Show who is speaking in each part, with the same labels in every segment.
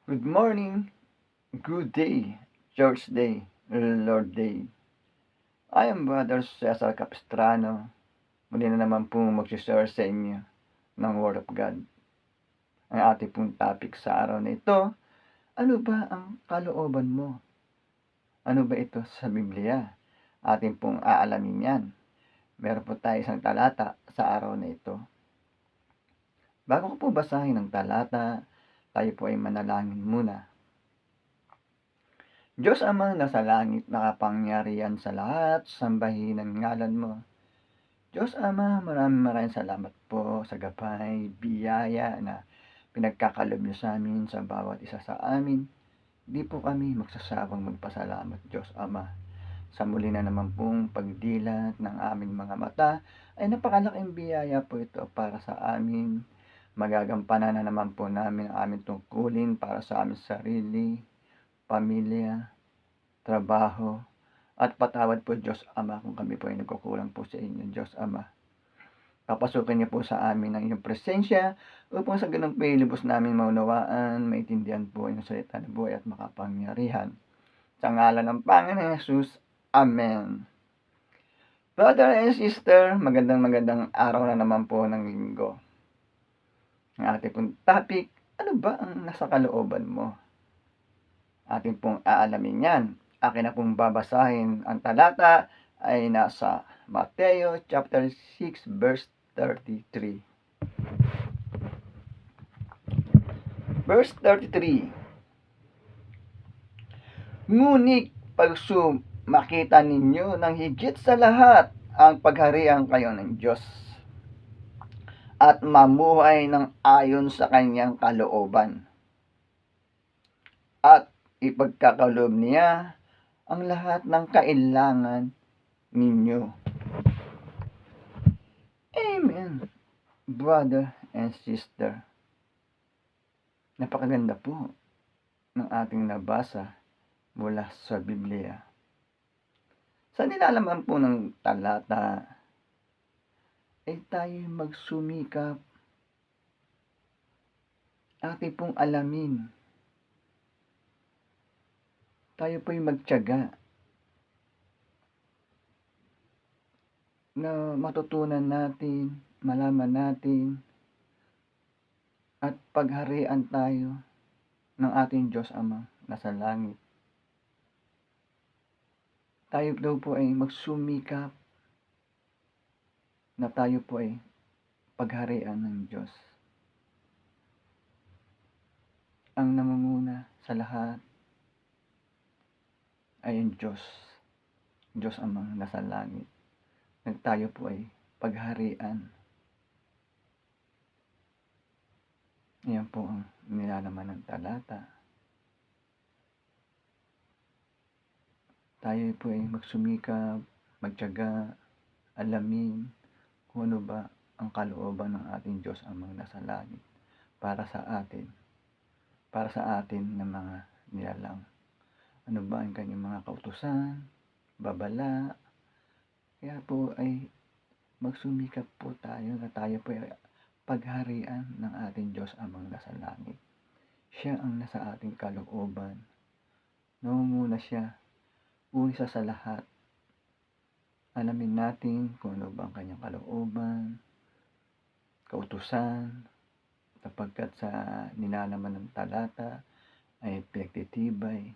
Speaker 1: Good morning, good day, Church Day, Lord Day. I am Brother Cesar Capistrano. Muli na naman pong mag-share sa inyo ng Word of God. Ang ating pong topic sa araw na ito, ano ba ang kalooban mo? Ano ba ito sa Biblia? Ating pong aalamin yan. Meron po tayo isang talata sa araw na ito. Bago ko po basahin ang talata, tayo po ay manalangin muna. Diyos Amang nasa langit, nakapangyarihan sa lahat, sambahin ang ngalan mo. Diyos Ama, maraming salamat po sa gabay, biyaya na pinagkakalob niyo sa amin sa bawat isa sa amin. Di po kami magsasawang magpasalamat, Diyos Ama. Sa muli na naman pong pagdilat ng aming mga mata, ay napakalaking biyaya po ito para sa amin. Magagampanan na naman po namin ang aming tungkulin para sa aming sarili, pamilya, trabaho, at patawad po Diyos Ama kung kami po ay nagkukulang po sa inyo, Diyos Ama. Papasukin niyo po sa amin ang iyong presensya upang sa ganun po ilubos namin maunawaan, maintindihan po ang salita ng buhay at makapangyarihan. Sa ngalan ng Panginoon Jesus, Amen. Brother and sister, magandang araw na naman po ng linggo. Ang ating pong topic, ano ba ang nasa kalooban mo? Ating pong aalamin yan. Akin na pong babasahin. Ang talata ay nasa Mateo chapter 6 verse 33. Verse 33. Ngunit pag makita ninyo ng higit sa lahat ang pagharian kayo ng Diyos at mamuhay ng ayon sa kanyang kalooban at ipagkakaloob niya ang lahat ng kailangan ninyo. Amen, brother and sister. Napakaganda po ng ating nabasa mula sa Biblia. Sa nilalaman po ng talata, ay tayo magsumikap, ating pong alamin. Tayo po'y magtiyaga na matutunan natin, malaman natin, at pagharian tayo ng ating Diyos Ama nasa langit. Tayo daw po ay magsumikap na tayo po ay pagharian ng Diyos. Ang namumuna sa lahat ay ang Diyos. Diyos Amang nasa langit. Nang tayo po ay pagharian. Yan po ang nilalaman ng talata. Tayo po ay magsumikap, magtiyaga, alamin kung ano ba ang kalooban ng ating Diyos Amang nasa langit para sa atin na mga nilalang. Ano ba ang kanyang mga kautusan, babala. Kaya po ay magsumikap po tayo na tayo po ay pagharian ng ating Diyos Amang nasa langit. Siya ang nasa ating kalooban. Namumuna siya, una sa lahat. Alamin natin kung ano ba ang kanyang kalooban, kautusan, sapagkat sa nilalaman ng talata ay pinagtitibay,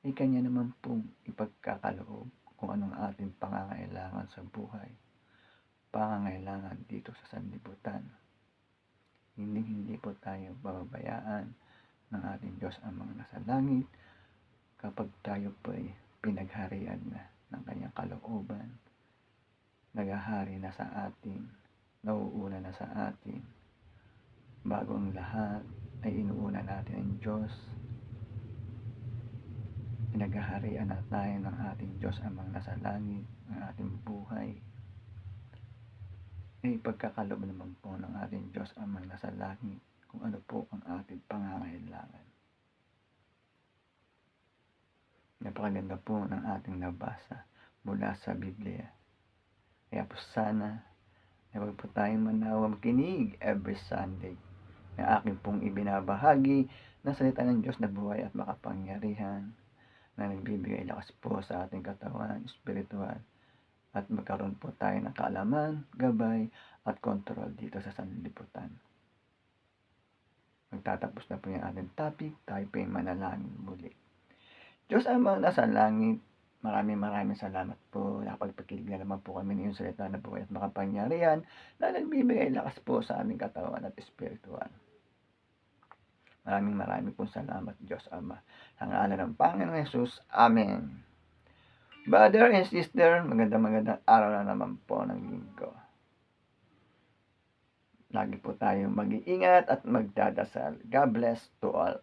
Speaker 1: ay kanya naman pong ipagkakaloob kung anong ating pangangailangan sa buhay, pangangailangan dito sa sanlibutan. Hindi po tayo bababayaan ng ating Diyos Amang nasa langit kapag tayo po ay pinagharian na ng kanyang kalooban, naghahari na sa atin, nauuna na sa atin. Bago ang lahat ay inuuna natin ang Diyos. Pinaghaharian na tayo ng ating Diyos Amang nasa langit, ng ating buhay. Ay pagkakaloob naman po ng ating Diyos Amang nasa langit kung ano po ang ating pangangailangan. Napakaganda po ng ating nabasa mula sa Biblia. Kaya po sana ay huwag po tayong manawa makinig every Sunday na akin pong ibinabahagi na salita ng Diyos na buhay at makapangyarihan, na nagbibigay lakas po sa ating katawan, espiritual, at magkaroon po tayo ng kaalaman, gabay, at kontrol dito sa sanlibutan. Magtatapos na po yung ating topic, tayo po yung manalangin muli. Diyos Ama nasa langit, maraming salamat po. Nakapagpakinig na naman po kami ng iyong salita na buhay at makapangyarihan na nagbibigay lakas po sa aming katawan at espiritual. Maraming pong salamat, Diyos Ama. Sa ngalan ng Panginoong Jesus, Amen. Brother and sister, magandang araw na naman po ng linggo. Lagi po tayong mag-iingat at magdadasal. God bless to all.